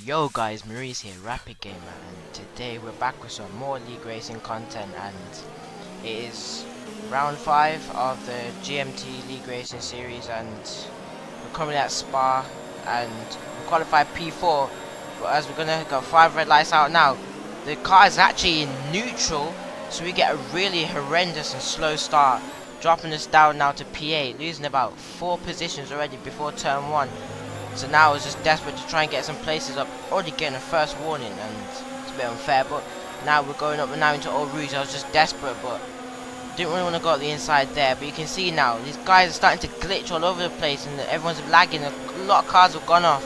Yo guys, Maurice here, Rapid Gamer, and today we're back with some more League Racing content, and it is round 5 of the GMT League Racing series, and we're currently at Spa, and we qualified P4, but as we're gonna go 5 red lights out now, the car is actually in neutral, so we get a really horrendous and slow start, dropping us down now to P8, losing about 4 positions already before turn 1. So now I was just desperate to try and get some places up, already getting a first warning, and it's a bit unfair, but now we're going up now into Eau Rouge. I was just desperate, but didn't really want to go up the inside there. But you can see now, these guys are starting to glitch all over the place, and everyone's lagging. A lot of cars have gone off.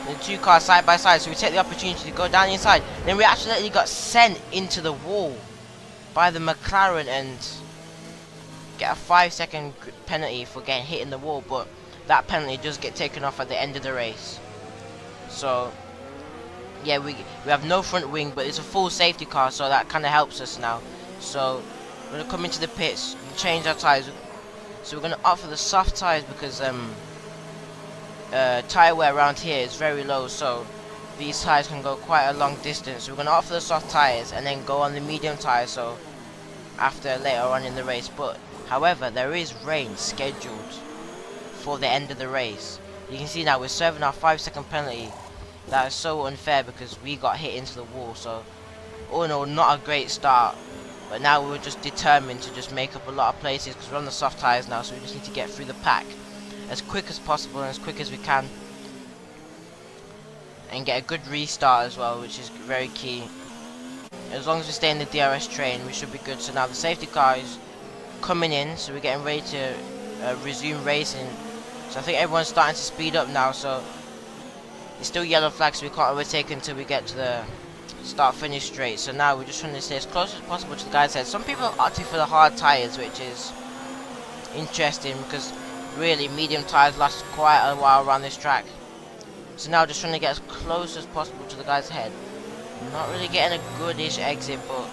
The 2 cars side by side, so we take the opportunity to go down the inside. Then we actually got sent into the wall by the McLaren and get a 5-second penalty for getting hit in the wall, but that penalty does get taken off at the end of the race. So yeah, we have no front wing, but it's a full safety car, so that kind of helps us now. So we're gonna come into the pits and change our tires. So we're gonna opt for the soft tires because tire wear around here is very low, so these tires can go quite a long distance. So we're gonna opt for the soft tires and then go on the medium tires, so after later on in the race. But however, there is rain scheduled for the end of the race. You can see now we're serving our 5-second penalty. That is so unfair because we got hit into the wall. So all in all, not a great start, but now we're just determined to just make up a lot of places because we're on the soft tires now, so we just need to get through the pack as quick as possible and as quick as we can, and get a good restart as well, which is very key. As long as we stay in the DRS train, we should be good. So now the safety car is coming in, so we're getting ready to resume racing. So I think everyone's starting to speed up now, so it's still yellow flag, so we can't overtake until we get to the start finish straight. So now we're just trying to stay as close as possible to the guy's head. Some people are opting for the hard tires, which is interesting because really medium tires last quite a while around this track. So now just trying to get as close as possible to the guy's head. Not really getting a goodish exit, but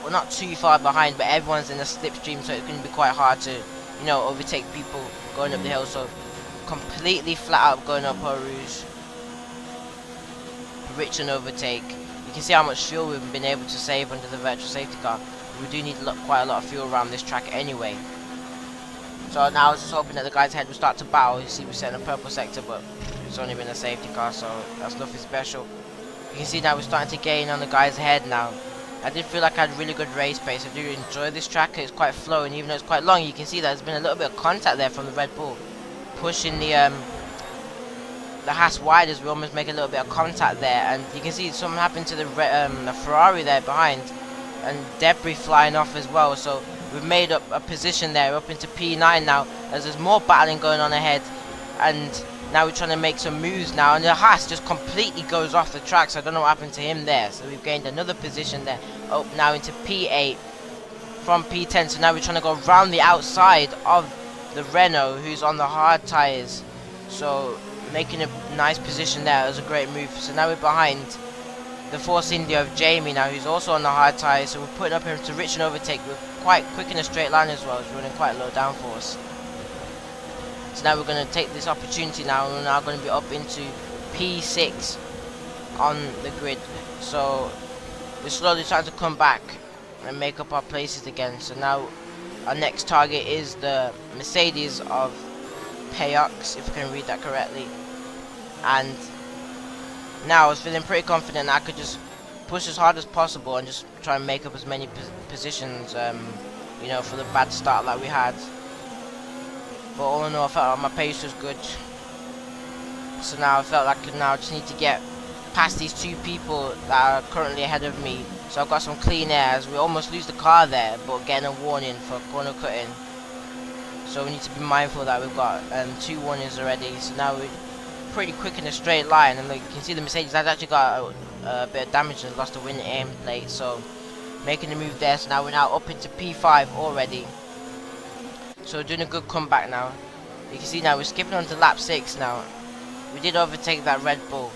we're not too far behind, but everyone's in a slipstream, so it's going to be quite hard to, you know, overtake people going up the hill. So completely flat out going up Eau Rouge, rich and overtake. You can see how much fuel we've been able to save under the virtual safety car. We do need quite a lot of fuel around this track anyway. So now I was just hoping that the guy's head would start to battle. You see we're set in a purple sector, but it's only been a safety car, so that's nothing special. You can see now we're starting to gain on the guy's head now. I did feel like I had really good race pace. I do enjoy this track. It's quite flowing, even though it's quite long. You can see that there's been a little bit of contact there from the Red Bull, pushing the Haas wide as we almost make a little bit of contact there. And you can see something happened to the Ferrari there behind, and debris flying off as well. So we've made up a position there up into P9 now, as there's more battling going on ahead. And now we're trying to make some moves now, and the Haas just completely goes off the track, so I don't know what happened to him there. So we've gained another position there, up now into P8 from P10. So now we're trying to go around the outside of the Renault, who's on the hard tyres. So making a nice position there. It was a great move. So now we're behind the Force India of Jamie now, who's also on the hard tyres. So we're putting up him to rich and overtake. We're quite quick in a straight line as well. It's running quite low downforce. So now we're going to take this opportunity now, and we're now going to be up into P6 on the grid. So we're slowly trying to come back and make up our places again. So now our next target is the Mercedes of Payox, if I can read that correctly. And now I was feeling pretty confident I could just push as hard as possible and just try and make up as many positions, you know, for the bad start that we had. But all in all, I felt like my pace was good. So now I felt like I now just need to get past these 2 people that are currently ahead of me. So I've got some clean air as we almost lose the car there, but getting a warning for corner cutting. So we need to be mindful that we've got 2 warnings already. So now we're pretty quick in a straight line, and like you can see the Mercedes has actually got a bit of damage and lost the wing aim plate. So making the move there. So now we're now up into P5 already. So we're doing a good comeback now. You can see now we're skipping on to lap 6 now. We did overtake that Red Bull,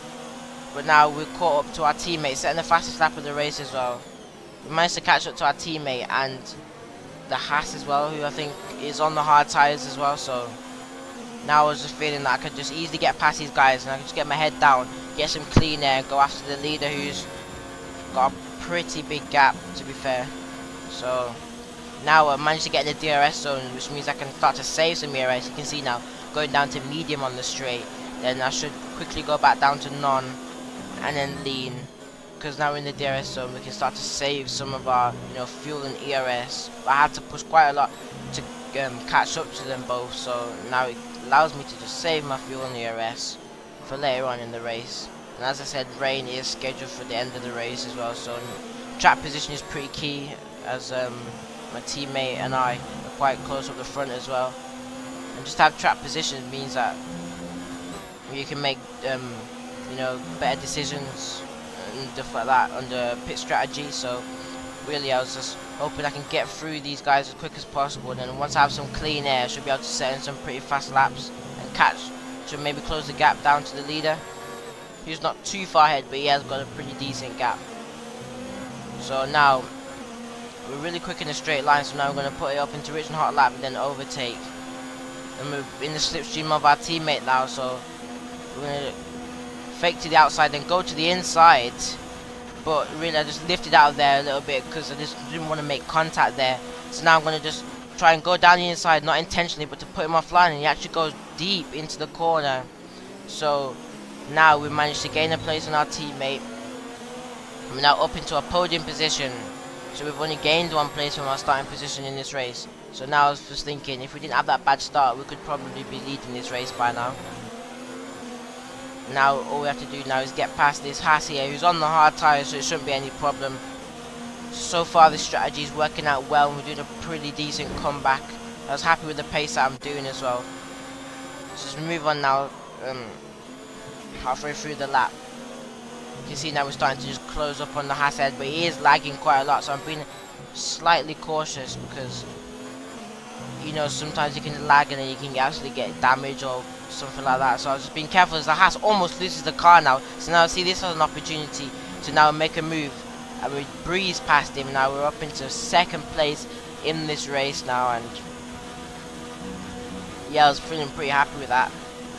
but now we're caught up to our teammate, setting the fastest lap of the race as well. We managed to catch up to our teammate and the Haas as well, who I think is on the hard tyres as well. So now I was just feeling that I could just easily get past these guys, and I could just get my head down, get some clean air, go after the leader who's got a pretty big gap, to be fair. So now I managed to get in the DRS zone, which means I can start to save some ERS. You can see now going down to medium on the straight. Then I should quickly go back down to non and then lean, because now we're in the DRS zone we can start to save some of our fuel and ERS. But I had to push quite a lot to catch up to them both, so now it allows me to just save my fuel and ERS for later on in the race. And as I said, rain is scheduled for the end of the race as well, so track position is pretty key, as my teammate and I are quite close up the front as well. And just to have track position means that you can make better decisions and stuff like that under pit strategy. So really I was just hoping I can get through these guys as quick as possible, and then once I have some clean air I should be able to set in some pretty fast laps and should maybe close the gap down to the leader, who's not too far ahead but he has got a pretty decent gap. So now we're really quick in a straight line, so now we're going to put it up into rich and hot lap and then overtake. And we're in the slipstream of our teammate now, so we're going to fake to the outside and go to the inside. But really I just lifted out of there a little bit because I just didn't want to make contact there. So now I'm going to just try and go down the inside, not intentionally but to put him offline, and he actually goes deep into the corner. So now we managed to gain a place on our teammate. We're now up into a podium position. So we've only gained one place from our starting position in this race. So now I was just thinking, if we didn't have that bad start, we could probably be leading this race by now. Now all we have to do now is get past this Haas here, who's on the hard tyres, so it shouldn't be any problem. So far this strategy is working out well, and we're doing a pretty decent comeback. I was happy with the pace that I'm doing as well. So just move on now, halfway through the lap. You can see now we're starting to just close up on the Haas head, but he is lagging quite a lot, so I'm being slightly cautious because sometimes you can lag and then you can actually get damage or something like that. So I was just being careful as the Haas almost loses the car now. So now see this as an opportunity to now make a move, and we breeze past him. Now we're up into second place in this race now, and yeah, I was feeling pretty happy with that.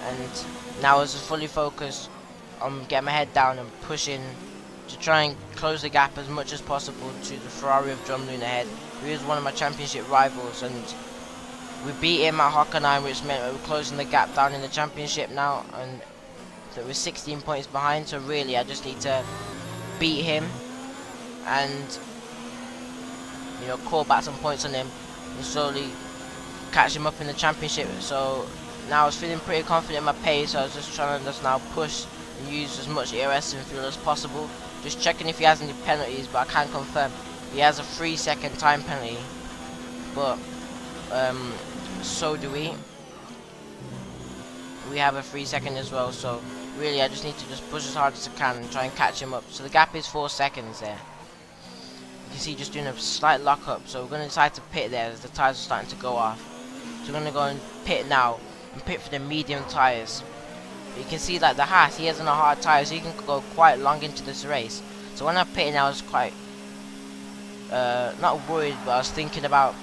And now I was just fully focused on getting my head down and pushing to try and close the gap as much as possible to the Ferrari of Drumloon ahead, who is one of my championship rivals. And we beat him at Hockenheim, which meant that we're closing the gap down in the championship now, and so we're 16 points behind. So really I just need to beat him and call back some points on him and slowly catch him up in the championship. So now I was feeling pretty confident in my pace, so I was just trying to just now push and use as much ERS and fuel as possible. Just checking if he has any penalties, but I can't confirm. He has a 3-second time penalty, but so do we. We have a 3-second as well, so really I just need to just push as hard as I can and try and catch him up. So the gap is 4 seconds there. You can see just doing a slight lock up, so we're going to decide to pit there as the tyres are starting to go off. So we're going to go and pit now, and pit for the medium tyres. You can see like the Haas, he has on a hard tyre, so he can go quite long into this race. So when I pitted, I was quite not worried, but I was thinking about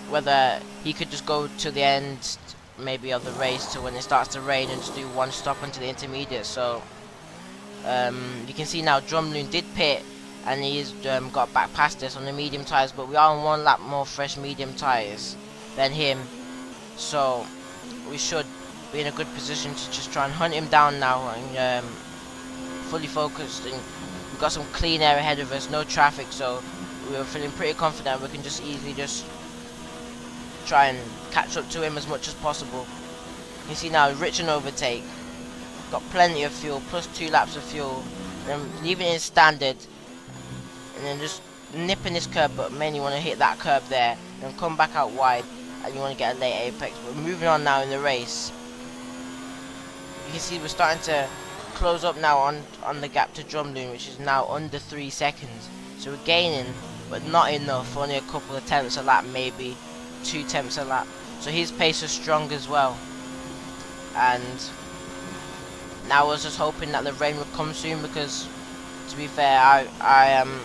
whether he could just go to the end maybe of the race to when it starts to rain and just do one stop into the intermediate. So you can see now Drumloon did pit and he's got back past us on the medium tyres, but we are on 1 lap more fresh medium tyres than him, so we should be in a good position to just try and hunt him down now and fully focused. And we've got some clean air ahead of us, no traffic, so we're feeling pretty confident we can just easily just try and catch up to him as much as possible. You can see now rich and overtake, got plenty of fuel, plus 2 laps of fuel, and leaving it in standard, and then just nipping this curb, but mainly want to hit that curb there and come back out wide, and you want to get a late apex. But moving on now in the race, you can see we're starting to close up now on the gap to Drumloon, which is now under 3 seconds. So we're gaining, but not enough, only a couple of tenths a lap, maybe 2 tenths a lap. So his pace is strong as well. And now I was just hoping that the rain would come soon, because to be fair, I am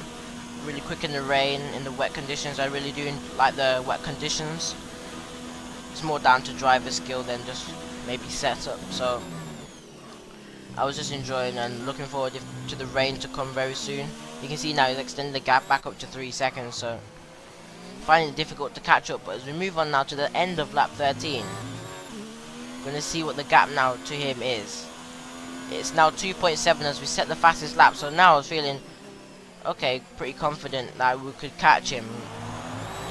really quick in the rain, in the wet conditions. I really do like the wet conditions. It's more down to driver skill than just maybe setup. So I was just enjoying and looking forward to the rain to come very soon. You can see now he's extended the gap back up to 3 seconds, so finding it difficult to catch up. But as we move on now to the end of lap 13, we're going to see what the gap now to him is. It's now 2.7 as we set the fastest lap, so now I was feeling okay, pretty confident that we could catch him.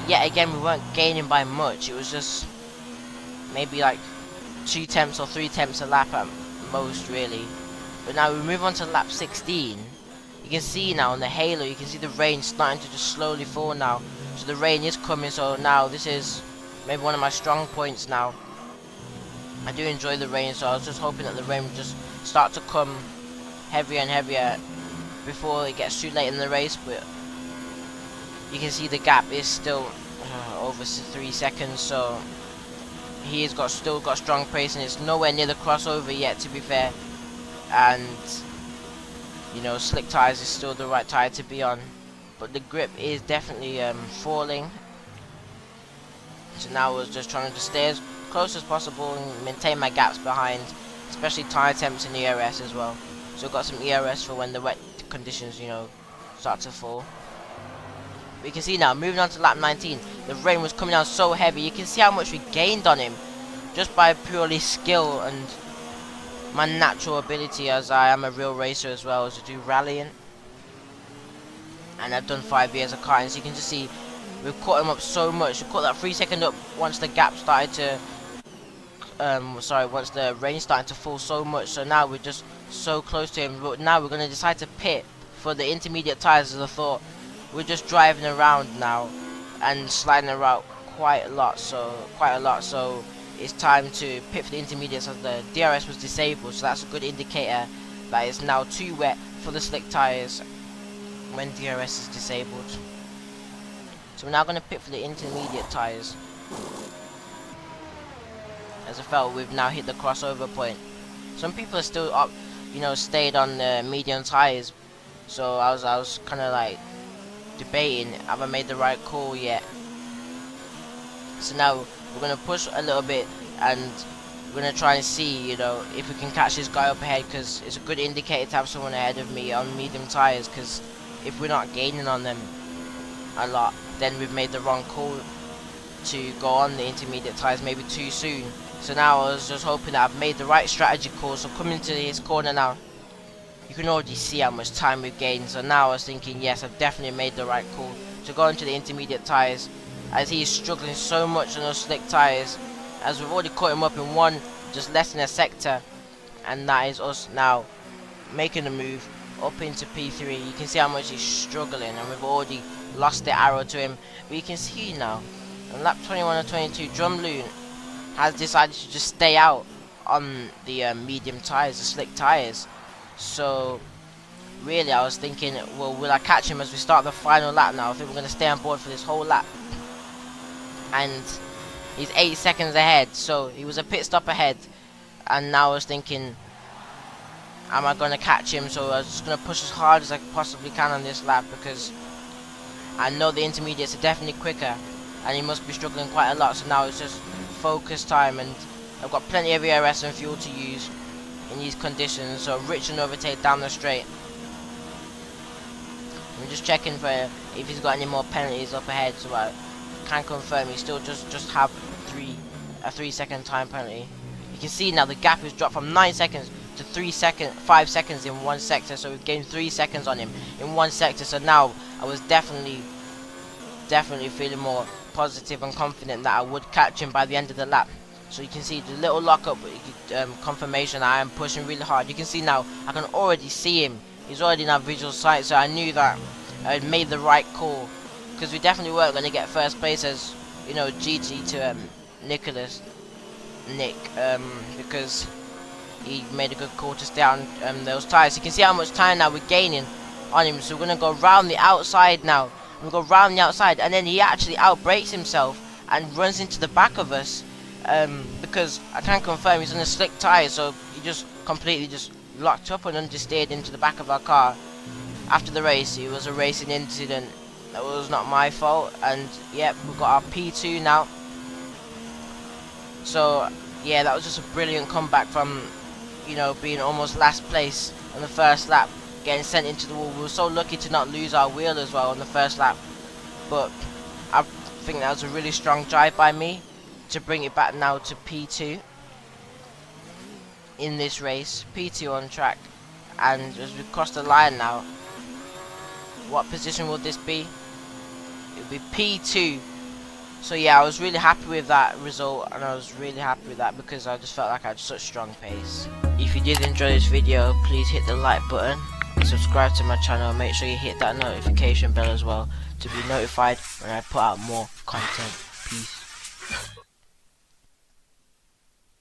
Yet again, we weren't gaining by much. It was just maybe like 2 tenths or 3 tenths a lap at most, really. But now we move on to lap 16. You can see now on the halo, you can see the rain starting to just slowly fall now. So the rain is coming, so now this is maybe one of my strong points now. I do enjoy the rain, so I was just hoping that the rain would just start to come heavier and heavier before it gets too late in the race. But you can see the gap is still over 3 seconds, so he has still got strong pace, and it's nowhere near the crossover yet, to be fair. And you know, slick tires is still the right tire to be on, but the grip is definitely falling. So now I was just trying to stay as close as possible and maintain my gaps behind, especially tire temps and ERS as well. So I've got some ERS for when the wet conditions, you know, start to fall. But you can see now, moving on to lap 19, the rain was coming down so heavy. You can see how much we gained on him just by purely skill and my natural ability, as I am a real racer as well, as to do rallying. And I've done 5 years of karting, so you can just see we've caught him up so much. We caught that 3 second up once the gap started to once the rain started to fall so much. So now we're just so close to him. But now we're going to decide to pit for the intermediate tires, as I thought. We're just driving around now and sliding around quite a lot, so it's time to pit for the intermediates, as the DRS was disabled. So that's a good indicator that it's now too wet for the slick tires when DRS is disabled. So we're now going to pit for the intermediate tires. As I felt, we've now hit the crossover point. Some people are still up, you know, stayed on the medium tires. So I was kind of like debating, have I made the right call yet? So now we're going to push a little bit, and we're going to try and see, you know, if we can catch this guy up ahead, because it's a good indicator to have someone ahead of me on medium tires, because if we're not gaining on them a lot, then we've made the wrong call to go on the intermediate tires maybe too soon. So now I was just hoping that I've made the right strategy call. So coming to his corner now, you can already see how much time we've gained. So now I was thinking, yes, I've definitely made the right call to go into the intermediate tires, as he is struggling so much on those slick tires, as we've already caught him up in one, just less than a sector. And that is us now making a move up into P3. You can see how much he's struggling, and we've already lost the arrow to him. But you can see now on lap 21 and 22, Drumloon has decided to just stay out on the medium tires, the slick tires. So really I was thinking, well, will I catch him as we start the final lap now? I think we're going to stay on board for this whole lap. And he's 8 seconds ahead, so he was a pit stop ahead. And now I was thinking, am I going to catch him? So I was just going to push as hard as I possibly can on this lap, because I know the intermediates are definitely quicker, and he must be struggling quite a lot. So now it's just focus time, and I've got plenty of ERS and fuel to use in these conditions. So rich and overtake down the straight. I'm just checking for if he's got any more penalties up ahead, so I can confirm he still just have a 3 second time penalty. You can see now the gap has dropped from 9 seconds to 5 seconds in one sector. So we've gained 3 seconds on him in one sector. So now I was definitely feeling more positive and confident that I would catch him by the end of the lap. So you can see the little lockup confirmation. I am pushing really hard. You can see now I can already see him. He's already in our visual sight, so I knew that I had made the right call, because we definitely weren't going to get first place, as you know, GG to Nick, because he made a good call to stay on those tires. You can see how much time now we're gaining on him. So we're going to go round the outside now. We'll go round the outside, and then he actually outbrakes himself and runs into the back of us, because I can confirm he's on a slick tire, so he just completely just locked up and understeered into the back of our car. After the race, it was a racing incident. That was not my fault, and yep, we've got our P2 now. So yeah, that was just a brilliant comeback from you know, being almost last place on the first lap, getting sent into the wall. We were so lucky to not lose our wheel as well on the first lap, but I think that was a really strong drive by me to bring it back now to P2 in this race, P2 on track. And as we cross the line now, what position will this be? It will be P2. So yeah, I was really happy with that result, and I was really happy with that because I just felt like I had such strong pace. If you did enjoy this video, please hit the like button, subscribe to my channel, make sure you hit that notification bell as well to be notified when I put out more content. Peace.